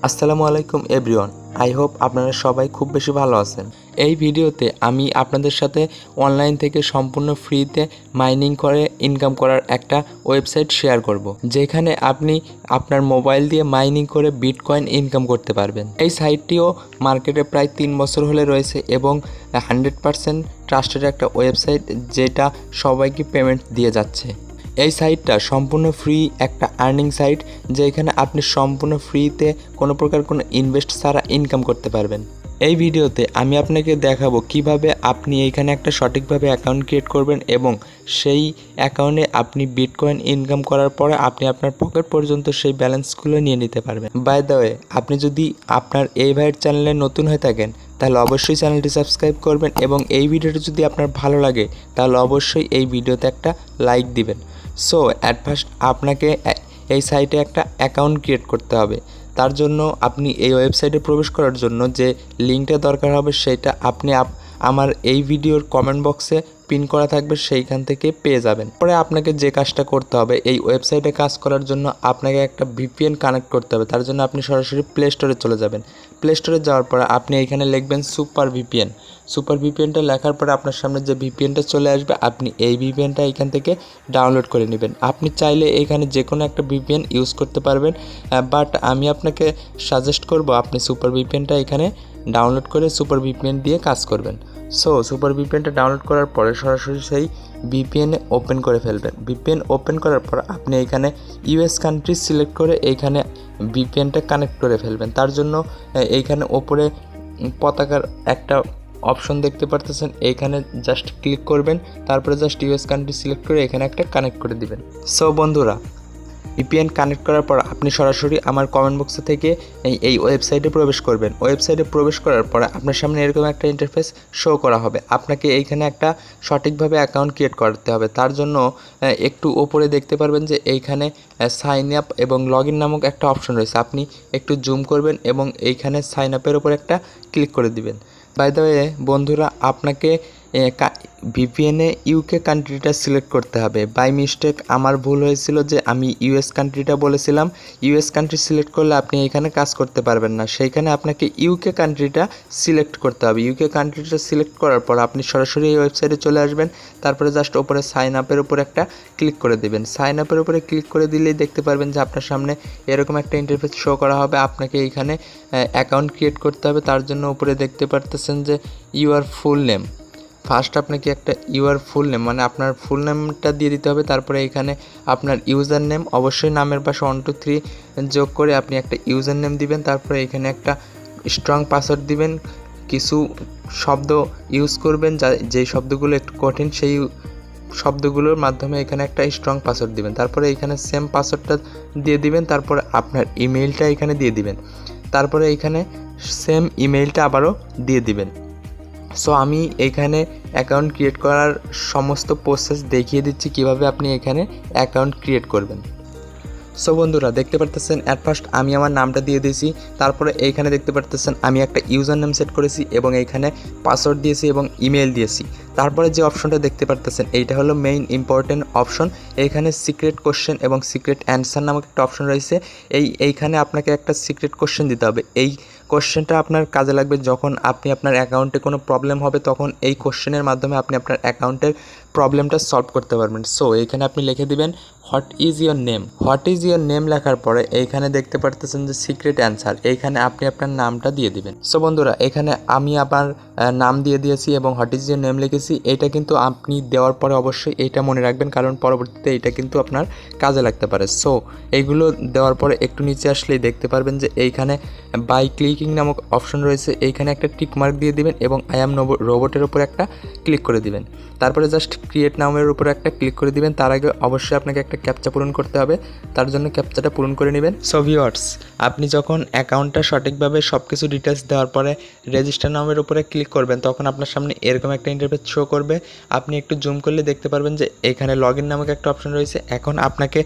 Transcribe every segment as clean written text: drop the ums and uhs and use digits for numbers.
আসসালামু আলাইকুম everyone. I hope আপনারা সবাই খুব বেশি ভালো আছেন। এই ভিডিওতে আমি আপনাদের সাথে অনলাইন থেকে সম্পূর্ণ ফ্রিতে মাইনিং করে ইনকাম করার একটা ওয়েবসাইট শেয়ার করব, যেখানে আপনি আপনার মোবাইল দিয়ে মাইনিং করে বিটকয়েন ইনকাম করতে পারবেন। এই সাইটটিও মার্কেটে প্রায় 3 বছর হলে রয়েছে এবং 100% ট্রাস্টেড একটা ওয়েবসাইট, যেটা সবাইকে পেমেন্ট দিয়ে যাচ্ছে। এই সাইটটা সম্পূর্ণ ফ্রি একটা আর্নিং সাইট, যেখানে আপনি সম্পূর্ণ ফ্রিতে কোনো প্রকার কোনো ইনভেস্ট ছাড়া ইনকাম করতে পারবেন। এই ভিডিওতে আমি আপনাকে দেখাবো কিভাবে আপনি এইখানে একটা সঠিকভাবে অ্যাকাউন্ট ক্রিয়েট করবেন এবং সেই অ্যাকাউন্টে আপনি বিটকয়েন ইনকাম করার পরে আপনি আপনার পকেট পর্যন্ত সেই ব্যালেন্সগুলো নিয়ে নিতে পারবেন। বাই দ্য ওয়ে, আপনি যদি আপনার এই ভাইয়ের চ্যানেলে নতুন হয়ে থাকেন তাহলে অবশ্যই চ্যানেলটি সাবস্ক্রাইব করবেন এবং এই ভিডিওটি যদি আপনার ভালো লাগে তাহলে অবশ্যই এই ভিডিওতে একটা লাইক দিবেন। সো অ্যাট ফার্স্ট আপনাকে এই সাইটে একটা অ্যাকাউন্ট ক্রিয়েট করতে হবে। তার জন্য আপনি এই ওয়েবসাইটে প্রবেশ করার জন্য যে লিঙ্কটা দরকার হবে সেটা আপনি আমার এই ভিডিওর কমেন্ট বক্সে পিন করা থাকবে, সেইখান থেকে পেয়ে যাবেন। পরে আপনাকে যে কাজটা করতে হবে, এই ওয়েবসাইটে কাজ করার জন্য আপনাকে একটা ভিপিএন কানেক্ট করতে হবে। তার জন্য আপনি সরাসরি প্লে স্টোরে চলে যাবেন। প্লে স্টোরে যাওয়ার পরে আপনি এখানে লিখবেন সুপার ভিপিএন। সুপার ভিপিএনটা লেখার পরে আপনার সামনে যে ভিপিএনটা চলে আসবে, আপনি এই ভিপিএনটা এখান থেকে ডাউনলোড করে নেবেন। আপনি চাইলে এখানে যে কোনো একটা ভিপিএন ইউজ করতে পারবেন, বাট আমি আপনাকে সাজেস্ট করব আপনি সুপার ভিপিএনটা এখানে ডাউনলোড করে সুপার ভিপিএন দিয়ে কাজ করবেন। সো সুপার ভিপিএনটা ডাউনলোড করার পরে সরাসরি সেই ভিপিএন ওপেন করে ফেলবেন। ভিপিএন ওপেন করার পর আপনি এখানে ইউএস কান্ট্রি সিলেক্ট করে এইখানে ভিপিএনটা কানেক্ট করে ফেলবেন। তার জন্য এইখানে ওপরে পতাকার একটা অপশন দেখতে পারতেছেন, এইখানে জাস্ট ক্লিক করবেন, তারপরে জাস্ট ইউএস কান্ট্রি সিলেক্ট করে এখানে একটা কানেক্ট করে দিবেন। সো বন্ধুরা, ভিপিএন কানেক্ট করার পর আপনি সরাসরি আমার কমেন্ট বক্সে থেকে এই ওয়েবসাইটে প্রবেশ করবেন। ওয়েবসাইটে প্রবেশ করার পরে আপনার সামনে এরকম একটা ইন্টারফেস শো করা হবে। আপনাকে এইখানে একটা সঠিকভাবে অ্যাকাউন্ট ক্রিয়েট করতে হবে। তার জন্য একটু ওপরে দেখতে পারবেন যে এইখানে সাইন আপ এবং লগ ইন নামক একটা অপশন রয়েছে। আপনি একটু জুম করবেন এবং এইখানে সাইন আপের ওপর একটা ক্লিক করে দিবেন। বাই দ্য ওয়ে বন্ধুরা, আপনাকে ভিপিএনে ইউকে কান্ট্রিটা সিলেক্ট করতে হবে। বাই মিস্টেক আমার ভুল হয়েছিল যে আমি ইউএস কান্ট্রিটা বলেছিলাম। ইউএস কান্ট্রি সিলেক্ট করলে আপনি এখানে কাজ করতে পারবেন না, সেইখানে আপনাকে ইউকে কান্ট্রিটা সিলেক্ট করতে হবে। ইউকে কান্ট্রিটা সিলেক্ট করার পর আপনি সরাসরি এই ওয়েবসাইটে চলে আসবেন। তারপরে জাস্ট ওপরে সাইন আপের উপর একটা ক্লিক করে দেবেন। সাইন আপের উপরে ক্লিক করে দিলেই দেখতে পারবেন যে আপনার সামনে এরকম একটা ইন্টারফেস শো করা হবে। আপনাকে এইখানে অ্যাকাউন্ট ক্রিয়েট করতে হবে। তার জন্য উপরে দেখতে পারতেছেন যে ইউর ফুল নেম। ফার্স্ট আপনাকে একটা ইউর ফুল নেম মানে আপনার ফুল নেমটা দিয়ে দিতে হবে। তারপরে এখানে আপনার ইউজার নেম, অবশ্যই নামের পাশে 1 2 3 যোগ করে আপনি একটা ইউজার নেম দিবেন। তারপরে এখানে একটা স্ট্রং পাসওয়ার্ড দিবেন। কিছু শব্দ ইউজ করবেন যেই শব্দগুলো একটু কঠিন, সেই শব্দগুলোর মাধ্যমে এখানে একটা স্ট্রং পাসওয়ার্ড দিবেন। তারপরে এখানে সেম পাসওয়ার্ডটা দিয়ে দিবেন। তারপরে আপনার ইমেইলটা এখানে দিয়ে দিবেন। তারপরে এখানে সেম ইমেইলটা আবারও দিয়ে দিবেন। সো আমি এখানে অ্যাকাউন্ট ক্রিয়েট করার সমস্ত প্রসেস দেখিয়ে দিচ্ছি কিভাবে আপনি এখানে অ্যাকাউন্ট ক্রিয়েট করবেন। সো বন্ধুরা, দেখতে পারতেছেন অ্যাট ফার্স্ট আমি আমার নামটা দিয়ে দিয়েছি। তারপরে এইখানে দেখতে পারতেছেন আমি একটা ইউজার নেম সেট করেছি এবং এইখানে পাসওয়ার্ড দিয়েছি এবং ইমেল দিয়েছি। তারপরে যে অপশনটা দেখতে পারতেছেন এইটা হলো মেইন ইম্পর্টেন্ট অপশন। এইখানে সিক্রেট কোশ্চেন এবং সিক্রেট অ্যান্সার নামক একটা অপশন রয়েছে। এইখানে আপনাকে একটা সিক্রেট কোশ্চেন দিতে হবে। এই কোশ্চেনটা আপনার কাজে লাগবে যখন আপনি আপনার অ্যাকাউন্টে কোনো প্রবলেম হবে, তখন এই কোশ্চেনের মাধ্যমে আপনি আপনার অ্যাকাউন্টের প্রবলেমটা সলভ করতে পারবেন। সো এইখানে আপনি লিখে দিবেন what is your name. What is your name লেখার পরে এইখানে দেখতে পারতেছেন যে সিক্রেট অ্যান্সার, এইখানে আপনি আপনার নামটা দিয়ে দিবেন। সো বন্ধুরা, এখানে আমি আমার নাম দিয়ে দিয়েছি এবং হোয়াট ইজ ইয়োর নেম লিখেছি। এটা কিন্তু আপনি দেওয়ার পরে অবশ্যই এইটা মনে রাখবেন, কারণ পরবর্তীতে এটা কিন্তু আপনার কাজে লাগতে পারে। সো এইগুলো দেওয়ার পরে একটু নিচে আসলেই দেখতে পারবেন যে এইখানে বাই ক্লিকিং নামক অপশন রয়েছে। এইখানে একটা টিক মার্ক দিয়ে দিবেন এবং আই অ্যাম রোবটের উপর একটা ক্লিক করে দিবেন। তারপরে জাস্ট ক্রিয়েট নামের উপর একটা ক্লিক করে দিবেন। তার আগে অবশ্যই আপনাকে একটা ক্যাপচা পূরণ করতে হবে, তার জন্য ক্যাপচাটা পূরণ করে নেবেন। সো ভিউয়ার্স, আপনি যখন অ্যাকাউন্টটা সঠিকভাবে সব কিছু ডিটেলস দেওয়ার পরে রেজিস্টার নামের উপরে ক্লিক করবেন, তখন আপনার সামনে এরকম একটা ইন্টারফেস শো করবে। আপনি একটু জুম করলে দেখতে পারবেন যে এখানে লগ ইন নামক একটা অপশন রয়েছে। এখন আপনাকে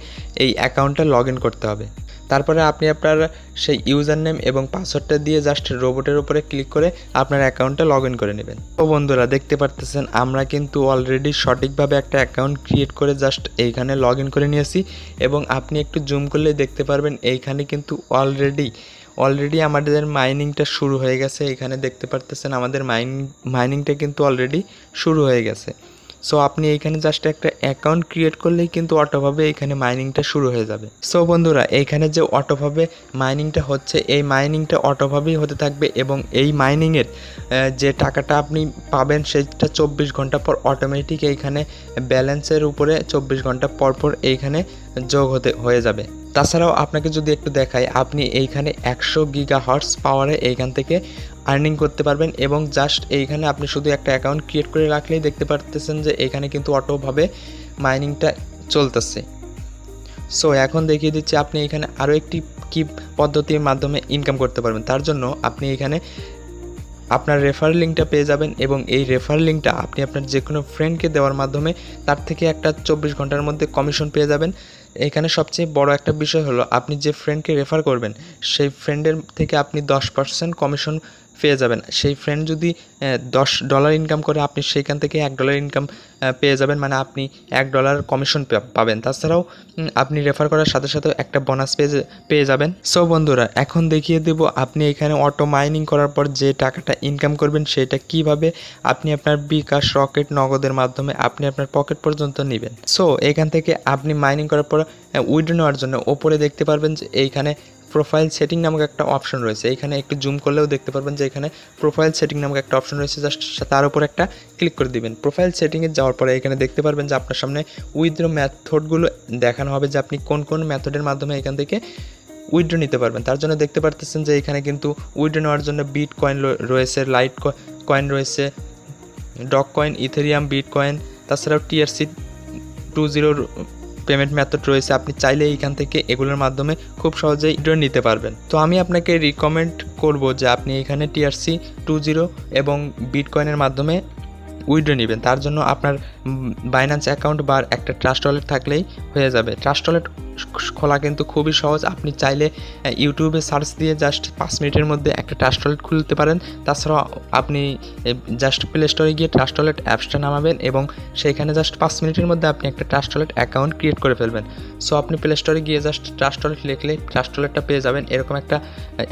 এই অ্যাকাউন্টটা লগ ইন করতে হবে। তারপরে আপনি আপনার সেই ইউজার নেম এবং পাসওয়ার্ডটা দিয়ে জাস্ট রোবটের উপরে ক্লিক করে আপনার অ্যাকাউন্টটা লগ ইন করে নেবেন। তো বন্ধুরা, দেখতে পারতেছেন আমরা কিন্তু অলরেডি সঠিকভাবে একটা অ্যাকাউন্ট ক্রিয়েট করে জাস্ট এইখানে লগ ইন করে নিয়েছি এবং আপনি একটু জুম করলে দেখতে পারবেন এইখানে কিন্তু অলরেডি অলরেডি আমাদের মাইনিংটা শুরু হয়ে গেছে। এখানে দেখতে পারতেছেন আমাদের মাইনিংটা কিন্তু অলরেডি শুরু হয়ে গেছে। সো আপনি এইখানে জাস্ট একটা অ্যাকাউন্ট ক্রিয়েট করলেই কিন্তু অটোভাবে এখানে মাইনিংটা শুরু হয়ে যাবে। সো বন্ধুরা, এইখানে যে অটোভাবে মাইনিংটা হচ্ছে, এই মাইনিংটা অটোভাবেই হতে থাকবে এবং এই মাইনিংয়ের যে টাকাটা আপনি পাবেন সেটা 24 ঘন্টা পর অটোমেটিক এইখানে ব্যালেন্সের উপরে 24 ঘন্টা পর পর এইখানে যোগ হয়ে যাবে। তাছাড়াও আপনাকে যদি একটু দেখাই, আপনি এইখানে 100 গিগাহার্টজ পাওয়ারে এইখান থেকে আর্নিং করতে পারবেন এবং জাস্ট এইখানে আপনি শুধু একটা অ্যাকাউন্ট ক্রিয়েট করে রাখলেই দেখতে পারতেছেন যে এখানে কিন্তু অটোভাবে মাইনিংটা চলতেছে। সো এখন দেখিয়ে দিচ্ছি আপনি এখানে আরও একটি কি পদ্ধতির মাধ্যমে ইনকাম করতে পারবেন। তার জন্য আপনি এখানে আপনার রেফার লিঙ্কটা পেয়ে যাবেন এবং এই রেফার লিঙ্কটা আপনি আপনার যে কোনো ফ্রেন্ডকে দেওয়ার মাধ্যমে তার থেকে একটা 24 ঘন্টার মধ্যে কমিশন পেয়ে যাবেন। এখানে সবচেয়ে বড় একটা বিষয় হলো, আপনি যে ফ্রেন্ডকে রেফার করবেন সেই ফ্রেন্ডের থেকে আপনি 10% কমিশন পেয়ে যাবেন। সেই ফ্রেন্ড যদি $10 ইনকাম করে, আপনি সেইখান থেকে $1 ইনকাম পেয়ে যাবেন, মানে আপনি $1 কমিশন পাবেন। তাছাড়াও আপনি রেফার করার সাথে সাথে একটা বোনাস পেয়ে যাবেন। সো বন্ধুরা, এখন দেখিয়ে দেব আপনি এখানে অটো মাইনিং করার পর যে টাকাটা ইনকাম করবেন সেটা কিভাবে আপনি আপনার বিকাশ, রকেট, নগদের মাধ্যমে আপনি আপনার পকেট পর্যন্ত নেবেন। সো এখান থেকে আপনি মাইনিং করার পর উইথড্র নেওয়ার জন্য ওপরে দেখতে পারবেন যে এইখানে প্রোফাইল সেটিং নামক একটা অপশন রয়েছে। এখানে একটু জুম করলেও দেখতে পারবেন যে এখানে প্রোফাইল সেটিং নামক একটা অপশন রয়েছে। জাস্ট তার উপর একটা ক্লিক করে দিবেন। প্রোফাইল সেটিংয়ে যাওয়ার পরে এখানে দেখতে পারবেন যে আপনার সামনে উইথড্র মেথডগুলো দেখানো হবে যে আপনি কোন কোন মেথডের মাধ্যমে এখান থেকে উইথড্র নিতে পারবেন। তার জন্য দেখতে পারতেছেন যে এখানে কিন্তু উইথড্র নেওয়ার জন্য বিট কয়েন রয়েছে, লাইট কয়েন রয়েছে, dogecoin, ethereum, bitcoin, তাছাড়াও 𝚡𝚃 পেমেন্ট মেথড রয়েছে। আপনি চাইলে এইখান থেকে এগুলোর মাধ্যমে খুব সহজেই উইথড্র নিতে পারবেন। তো আমি আপনাকে রিকমেন্ড করব যে আপনি এখানে 𝚡𝚃 এবং বিটকয়েনের মাধ্যমে উইথড্র নেবেন। তার জন্য আপনার বাইন্যান্স অ্যাকাউন্ট বা একটা ট্রাস্ট ওয়ালেট থাকলেই হয়ে যাবে। ট্রাস্ট ওয়ালেট খোলা কিন্তু খুবই সহজ। আপনি চাইলে ইউটিউবে সার্চ দিয়ে জাস্ট 5 মিনিটের মধ্যে একটা ট্রাস্ট ওয়ালেট খুলতে পারেন। তাছাড়াও আপনি জাস্ট প্লে স্টোরে গিয়ে ট্রাস্ট ওয়ালেট অ্যাপসটা নামাবেন এবং সেইখানে জাস্ট 5 মিনিটের মধ্যে আপনি একটা ট্রাস্ট ওয়ালেট অ্যাকাউন্ট ক্রিয়েট করে ফেলবেন। সো আপনি প্লে স্টোরে গিয়ে জাস্ট ট্রাস্ট ওয়ালেট লিখলেই ট্রাস্ট ওয়ালেটটা পেয়ে যাবেন। এরকম একটা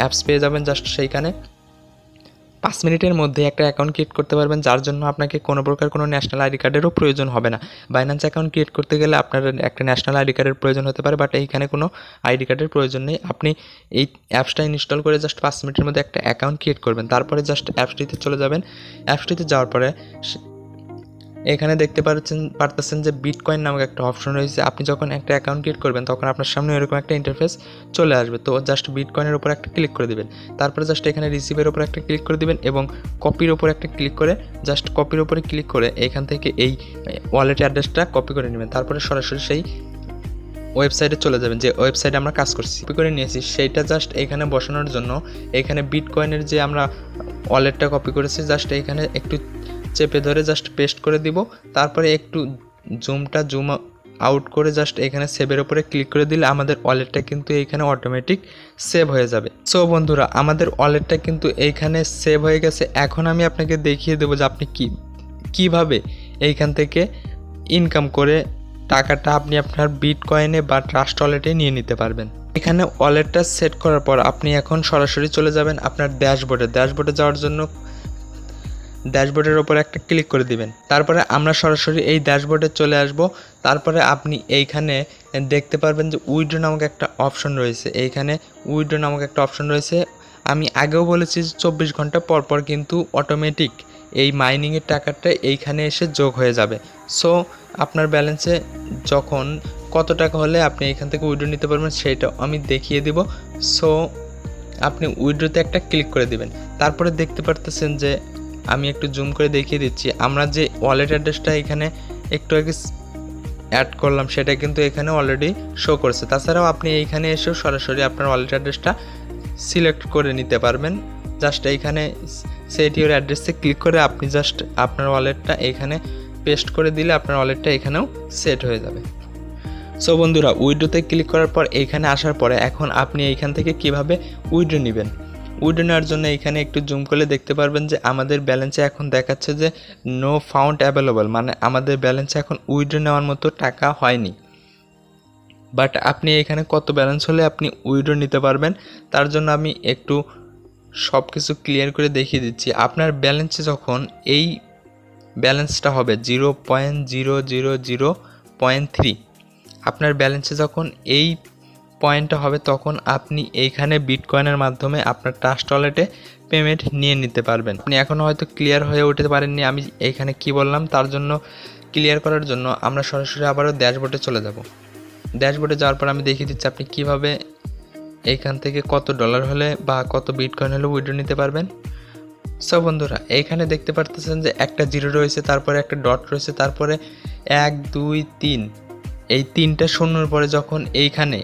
অ্যাপস পেয়ে যাবেন। জাস্ট সেইখানে 5 মিনিটের মধ্যে একটা অ্যাকাউন্ট ক্রিয়েট করতে পারবেন, যার জন্য আপনাকে কোনো প্রকার কোনো ন্যাশনাল আইডি কার্ডেরও প্রয়োজন হবে না। বাইন্যান্স অ্যাকাউন্ট ক্রিয়েট করতে গেলে আপনার একটা ন্যাশনাল আইডি কার্ডের প্রয়োজন হতে পারে, বাট এইখানে কোনো আইডি কার্ডের প্রয়োজন নেই। আপনি এই অ্যাপসটা ইনস্টল করে জাস্ট 5 মিনিটের মধ্যে একটা অ্যাকাউন্ট ক্রিয়েট করবেন। তারপরে জাস্ট অ্যাপসটিতে চলে যাবেন। অ্যাপসটিতে যাওয়ার পরে এখানে দেখতে পারতেছেন যে বিটকয়েন নামক একটা অপশন রয়েছে। আপনি যখন একটা অ্যাকাউন্ট ক্রিয়েট করবেন তখন আপনার সামনে এরকম একটা ইন্টারফেস চলে আসবে। তো জাস্ট বিটকয়েনের উপর একটা ক্লিক করে দিবেন। তারপরে জাস্ট এখানে রিসিভের উপর একটা ক্লিক করে দিবেন এবং কপির উপর একটা ক্লিক করে জাস্ট কপির উপরে ক্লিক করে এখান থেকে এই ওয়ালেট অ্যাড্রেসটা কপি করে নেবেন। তারপরে সরাসরি সেই ওয়েবসাইটে চলে যাবেন যে ওয়েবসাইটে আমরা কাজ করছি, কপি করে নিয়েছি সেইটা জাস্ট এখানে বসানোর জন্য এখানে বিটকয়েনের যে আমরা ওয়ালেটটা কপি করেছি জাস্ট এখানে একটু চেপে ধরে জাস্ট পেস্ট করে দিব। তারপরে একটু জুম আউট করে জাস্ট এখানে সেভের উপরে ক্লিক করে দিলে আমাদের ওয়ালেটটা কিন্তু এইখানে অটোমেটিক সেভ হয়ে যাবে। সো বন্ধুরা, আমাদের ওয়ালেটটা কিন্তু এইখানে সেভ হয়ে গেছে। এখন আমি আপনাকে দেখিয়ে দেবো যে আপনি কিভাবে এইখান থেকে ইনকাম করে টাকাটা আপনি আপনার বিটকয়েনে বা ট্রাস্ট ওয়ালেটে নিয়ে নিতে পারবেন। এখানে ওয়ালেটটা সেট করার পর আপনি এখন সরাসরি চলে যাবেন আপনার ড্যাশবোর্ডে যাওয়ার জন্য ড্যাশবোর্ডের ওপর একটা ক্লিক করে দিবেন। তারপরে আমরা সরাসরি এই ড্যাশবোর্ডে চলে আসব। তারপরে আপনি এইখানে দেখতে পারবেন যে উইথড্র নামক একটা অপশন রয়েছে। এইখানে উইথড্র নামক একটা অপশন রয়েছে। আমি আগেও বলেছি যে 24 ঘন্টা পর পর কিন্তু অটোমেটিক এই মাইনিংয়ের টাকাটা এইখানে এসে যোগ হয়ে যাবে। সো আপনার ব্যালেন্সে যখন কত টাকা হলে আপনি এখান থেকে উইথড্র নিতে পারবেন সেটা আমি দেখিয়ে দিব। সো আপনি উইথড্রতে একটা ক্লিক করে দিবেন। তারপরে দেখতে পারতেছেন যে আমি একটু জুম করে দেখিয়ে দিচ্ছি, আমরা যে ওয়ালেট অ্যাড্রেসটা এখানে একটু আগে অ্যাড করলাম সেটা কিন্তু এখানে অলরেডি শো করছে। তাছাড়াও আপনি এইখানে এসেও সরাসরি আপনার ওয়ালেট অ্যাড্রেসটা সিলেক্ট করে নিতে পারবেন। জাস্ট এইখানে সেট ইউর অ্যাড্রেসে ক্লিক করে আপনি জাস্ট আপনার ওয়ালেটটা এখানে পেস্ট করে দিলে আপনার ওয়ালেটটা এখানেও সেট হয়ে যাবে। সো বন্ধুরা, উইথড্রোতে ক্লিক করার পর এইখানে আসার পরে এখন আপনি এইখান থেকে কিভাবে উইথড্রো নেবেন। উইথড্রো নেওয়ার জন্য এখানে একটু জুম করলে দেখতে পারবেন যে আমাদের ব্যালেন্সে এখন দেখাচ্ছে যে নো ফাউন্ড অ্যাভেলেবল, মানে আমাদের ব্যালেন্সে এখন উইথড্রো নেওয়ার মতো টাকা হয়নি। বাট আপনি এখানে কত ব্যালেন্স হলে আপনি উইথড্র নিতে পারবেন তার জন্য আমি একটু সব কিছু ক্লিয়ার করে দেখিয়ে দিচ্ছি। আপনার ব্যালেন্সে যখন এই ব্যালেন্সটা হবে 0.000.3, আপনার ব্যালেন্সে যখন এই পয়েন্টটা হবে তখন আপনি এইখানে বিটকয়েনের মাধ্যমে আপনার ট্রাস্ট ওয়ালেটে পেমেন্ট নিয়ে নিতে পারবেন। আপনি এখনও হয়তো ক্লিয়ার হয়ে উঠতে পারেননি আমি এইখানে কি বললাম, তার জন্য ক্লিয়ার করার জন্য আমরা সরাসরি আবারও ড্যাশবোর্ডে চলে যাব। ড্যাশবোর্ডে যাওয়ার পর আমি দেখিয়ে দিচ্ছি আপনি কিভাবে এইখান থেকে কত ডলার হলে বা কত বিটকয়েন হলে উইথড্র নিতে পারবেন। সো বন্ধুরা, এইখানে দেখতে পারতেছেন যে একটা জিরো রয়েছে, তারপরে একটা ডট রয়েছে, তারপরে 1 2 3, এই 3টা শূন্যর পরে যখন এইখানে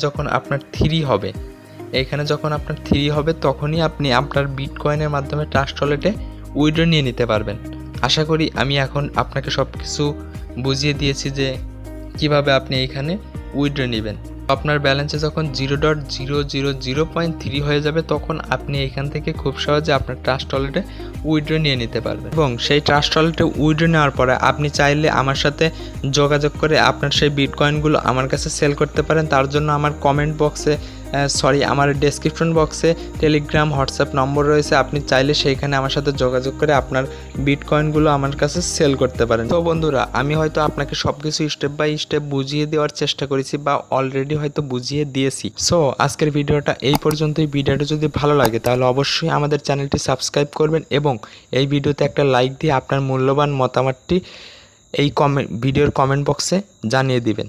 যখন আপনার 3 হবে, এইখানে যখন আপনার 3 হবে তখনই আপনি আপনার বিটকয়েনের মাধ্যমে ট্রাস্ট ওয়ালেটে উইথড্র নিয়ে নিতে পারবেন। আশা করি আমি এখন আপনাকে সব কিছু বুঝিয়ে দিয়েছি যে কিভাবে আপনি এইখানে উইথড্র নেবেন। আপনার ব্যালেন্সে যখন 0.000.3 হয়ে যাবে তখন আপনি এখান থেকে খুব সহজে আপনার ট্রাস্ট ওয়ালেটে উইথড্র নিয়ে নিতে পারবেন। এবং সেই ট্রাস্ট ওয়ালেটে উইথড্র নেওয়ার পরে আপনি চাইলে আমার সাথে যোগাযোগ করে আপনার সেই বিটকয়েনগুলো আমার কাছে সেল করতে পারেন। তার জন্য আমার কমেন্ট বক্সে আমার ডেসক্রিপশন বক্সে টেলিগ্রাম হোয়াটসঅ্যাপ নম্বর রয়েছে, আপনি চাইলে সেইখানে আমার সাথে যোগাযোগ করে আপনার বিটকয়েনগুলো আমার কাছে সেল করতে পারেন। তো বন্ধুরা, আমি হয়তো আপনাকে সব কিছু স্টেপ বাই স্টেপ বুঝিয়ে দেওয়ার চেষ্টা করেছি বা অলরেডি হয়তো বুঝিয়ে দিয়েছি। সো আজকের ভিডিওটা এই পর্যন্তই। ভিডিওটা যদি ভালো লাগে তাহলে অবশ্যই আমাদের চ্যানেলটি সাবস্ক্রাইব করবেন এবং এই ভিডিওতে একটা লাইক দিয়ে আপনার মূল্যবান মতামতটি এই ভিডিওর কমেন্ট বক্সে জানিয়ে দিবেন।